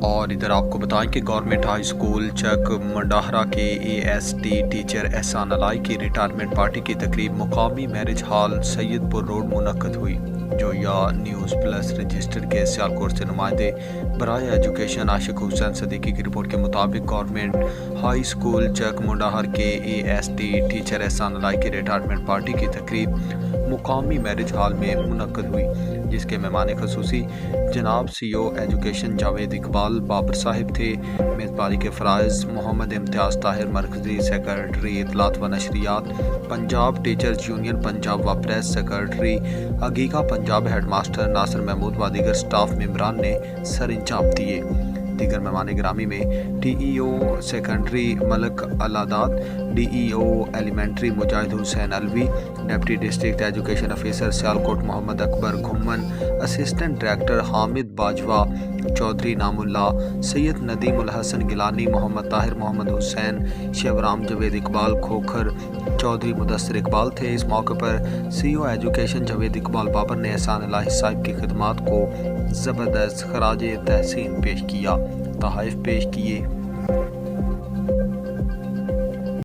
اور ادھر آپ کو بتائیں کہ گورنمنٹ ہائی اسکول چک منڈاہرہ کے AST ٹیچر احسان علائی کی ریٹائرمنٹ پارٹی کی تقریب مقامی میرج ہال سید پور روڈ منعقد ہوئی۔ جو یا نیوز پلس رجسٹر کے سیالکوٹ سے نمائندے برائے ایجوکیشن عاشق حسین صدیقی کی رپورٹ کے مطابق گورنمنٹ ہائی اسکول چک منڈاہر کے AST ٹیچر احسان علائی کی ریٹائرمنٹ پارٹی کی تقریب مقامی میرج ہال میں منعقد ہوئی، جس کے مہمان خصوصی جناب CO ایجوکیشن جاوید اقبال بابر صاحب تھے۔ میزبانی کے فرائض محمد امتیاز طاہر مرکزی سیکرٹری اطلاعات و نشریات پنجاب ٹیچرز یونین پنجاب و پریس سیکرٹری عقیقہ پنجاب ہیڈ ماسٹر ناصر محمود و دیگر سٹاف ممبران نے سر انجام دیے۔ دیگر مہمان گرامی میں DEO secondary Malik Allahdad, DEO elementary Mujahid Hussain Alvi, deputy district education officer Sialkot Muhammad Akbar Ghuman, assistant director Hamid Bajwa, Chaudhry Naam Allah, سید ندیم الحسن گیلانی، محمد طاہر، محمد حسین، شیورام جاوید اقبال کھوکھر، چودھری مدثر اقبال تھے۔ اس موقع پر CO ایجوکیشن جاوید اقبال بابر نے احسان علائی صاحب کی خدمات کو زبردست خراج تحسین پیش کیا، تحائف پیش کیے۔